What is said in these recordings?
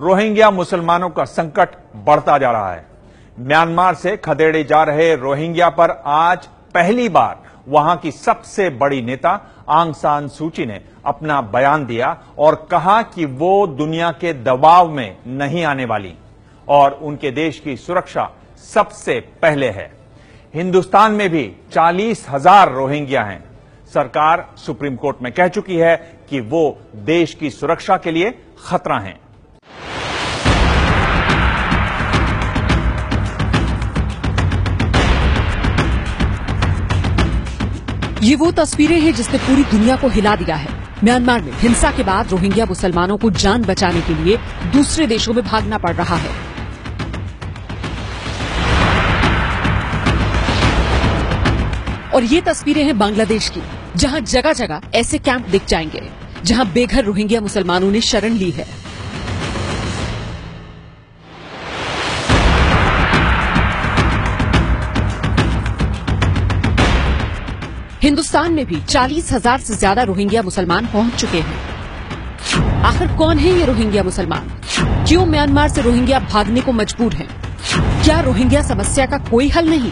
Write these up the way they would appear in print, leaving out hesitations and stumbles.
Rohingya मुसलमानों का संकट बढ़ता जा रहा है। म्यांमार से खदेड़े जा रहे रोहिंग्या पर आज पहली बार वहां की सबसे बड़ी नेता आंग सान सूची ने अपना बयान दिया और कहा कि वो दुनिया के दबाव में नहीं आने वाली और उनके देश की सुरक्षा सबसे पहले है। हिंदुस्तान में भी 40,000 रोहिंग्या हैं। सरकार सुप्रीम कोर्ट में कह चुकी है कि वो देश की सुरक्षा के लिए खतरा हैं। ये वो तस्वीरें हैं जिसने पूरी दुनिया को हिला दिया है। म्यांमार में हिंसा के बाद रोहिंग्या मुसलमानों को जान बचाने के लिए दूसरे देशों में भागना पड़ रहा है। और ये तस्वीरें हैं बांग्लादेश की, जहां जगह जगह ऐसे कैंप दिख जाएंगे जहां बेघर रोहिंग्या मुसलमानों ने शरण ली है। हिंदुस्तान में भी 40,000 से ज्यादा रोहिंग्या मुसलमान पहुंच चुके हैं। आखिर कौन है ये रोहिंग्या मुसलमान? क्यों म्यांमार से रोहिंग्या भागने को मजबूर हैं? क्या रोहिंग्या समस्या का कोई हल नहीं?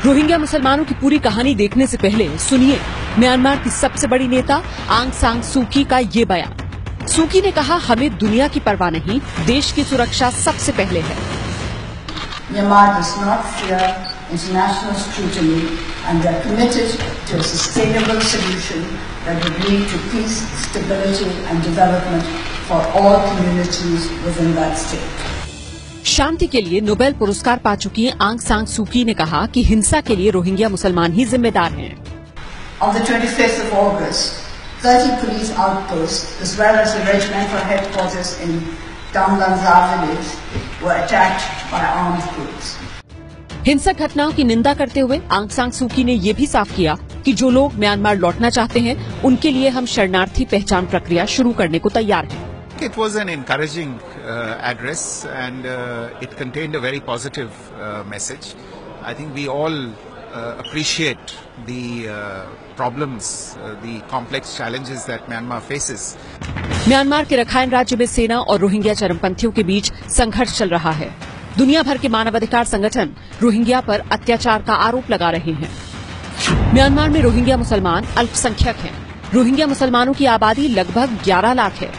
रोहिंग्या मुसलमानों की पूरी कहानी देखने से पहले सुनिए म्यांमार की सबसे बड़ी नेता आंग सान सूकी का ये बयान। सूकी ने कहा, हमें दुनिया की परवाह नहीं, देश की सुरक्षा सबसे पहले है। Myanmar does not fear international scrutiny and they are committed to a sustainable solution that would lead to peace, stability and development for all communities within that state. शांति के लिए नोबेल पुरस्कार पा चुकी आंग सान सूकी ने कहा कि हिंसा के लिए रोहिंग्या मुसलमान ही जिम्मेदार हैं। On the 25th of August, 30 police outposts as well as the regimental headquarters in Damlanzar village were attacked by armed groups. हिंसक घटनाओं की निंदा करते हुए आंग सान सूकी ने ये भी साफ किया कि जो लोग म्यांमार लौटना चाहते हैं उनके लिए हम शरणार्थी पहचान प्रक्रिया शुरू करने को तैयार हैं। It was an encouraging address and it contained a very positive message. I think we all appreciate the problems, the complex challenges that Myanmar faces. Myanmar के रखाइन राज्य में सेना और रोहिंग्या चरमपंथियों के बीच संघर्ष चल रहा है। दुनिया भर के मानवाधिकार संगठन रोहिंग्या पर अत्याचार का आरोप लगा रहे हैं। म्यांमार में रोहिंग्या मुसलमान अल्पसंख्यक हैं। रोहिंग्या मुसलमानों की आबादी लगभग 11 लाख है।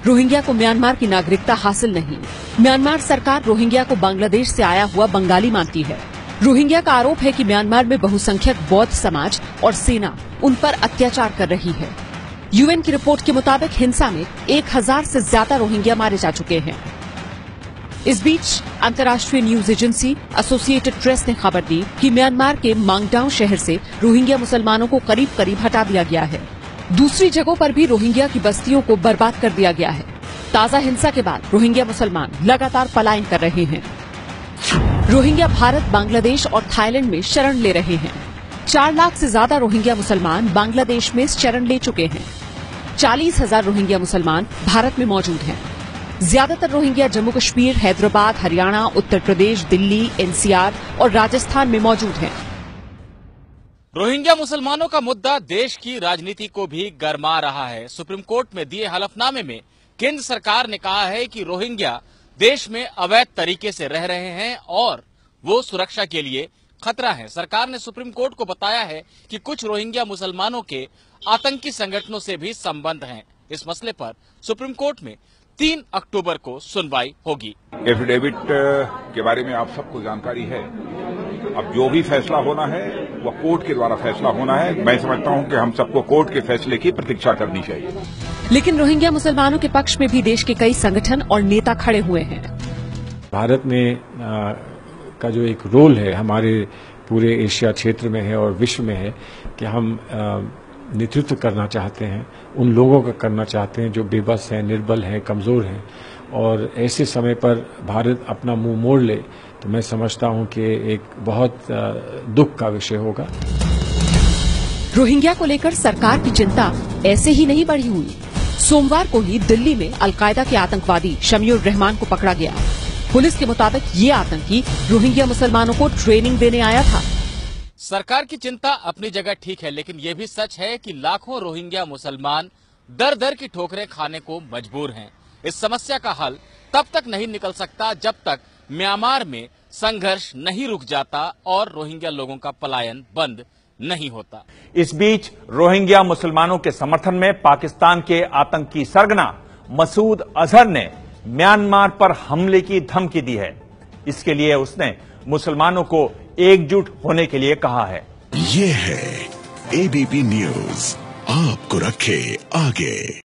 रोहिंग्या को म्यांमार की नागरिकता हासिल नहीं। म्यांमार सरकार रोहिंग्या को बांग्लादेश से आया हुआ बंगाली मानती है। रोहिंग्या का आरोप है कि म्यांमार में बहुसंख्यक बौद्ध समाज और सेना उन पर अत्याचार कर रही है। यूएन की रिपोर्ट के मुताबिक हिंसा में 1000 से ज्यादा रोहिंग्या मारे जा चुके हैं। इस बीच अंतर्राष्ट्रीय न्यूज एजेंसी एसोसिएटेड प्रेस ने खबर दी कि म्यांमार के मांगडाउ शहर से रोहिंग्या मुसलमानों को करीब करीब हटा दिया गया है। दूसरी जगहों पर भी रोहिंग्या की बस्तियों को बर्बाद कर दिया गया है। ताजा हिंसा के बाद रोहिंग्या मुसलमान लगातार पलायन कर रहे हैं। रोहिंग्या भारत, बांग्लादेश और थाईलैंड में शरण ले रहे हैं। 4 लाख से ज्यादा रोहिंग्या मुसलमान बांग्लादेश में शरण ले चुके हैं। 40,000 रोहिंग्या मुसलमान भारत में मौजूद हैं। ज्यादातर रोहिंग्या जम्मू कश्मीर, हैदराबाद, हरियाणा, उत्तर प्रदेश, दिल्ली, एनसीआर और राजस्थान में मौजूद हैं। रोहिंग्या मुसलमानों का मुद्दा देश की राजनीति को भी गरमा रहा है। सुप्रीम कोर्ट में दिए हलफनामे में केंद्र सरकार ने कहा है कि रोहिंग्या देश में अवैध तरीके से रह रहे हैं और वो सुरक्षा के लिए खतरा है। सरकार ने सुप्रीम कोर्ट को बताया है कि कुछ रोहिंग्या मुसलमानों के आतंकी संगठनों से भी संबंध हैं। इस मसले पर सुप्रीम कोर्ट में 3 अक्टूबर को सुनवाई होगी। एफिडेविट के बारे में आप सबको जानकारी है। अब जो भी फैसला होना है वह कोर्ट के द्वारा फैसला होना है। मैं समझता हूं कि हम सबको कोर्ट के फैसले की प्रतीक्षा करनी चाहिए। लेकिन रोहिंग्या मुसलमानों के पक्ष में भी देश के कई संगठन और नेता खड़े हुए हैं। भारत में का जो एक रोल है हमारे पूरे एशिया क्षेत्र में है और विश्व में है कि हम नेतृत्व करना चाहते हैं, उन लोगों का करना चाहते हैं जो बेबस हैं, निर्बल हैं, कमजोर हैं। और ऐसे समय पर भारत अपना मुंह मोड़ ले तो मैं समझता हूं कि एक बहुत दुख का विषय होगा। रोहिंग्या को लेकर सरकार की चिंता ऐसे ही नहीं बढ़ी हुई। सोमवार को ही दिल्ली में अलकायदा के आतंकवादी शमीउर रहमान को पकड़ा गया। पुलिस के मुताबिक ये आतंकी रोहिंग्या मुसलमानों को ट्रेनिंग देने आया था। सरकार की चिंता अपनी जगह ठीक है, लेकिन ये भी सच है कि लाखों रोहिंग्या मुसलमान दर दर की ठोकरें खाने को मजबूर हैं। इस समस्या का हल तब तक नहीं निकल सकता जब तक म्यांमार में संघर्ष नहीं रुक जाता और रोहिंग्या लोगों का पलायन बंद नहीं होता। इस बीच रोहिंग्या मुसलमानों के समर्थन में पाकिस्तान के आतंकी सरगना मसूद अजहर ने म्यांमार पर हमले की धमकी दी है। इसके लिए उसने मुसलमानों को एकजुट होने के लिए कहा है। ये है एबीपी न्यूज, आपको रखे आगे।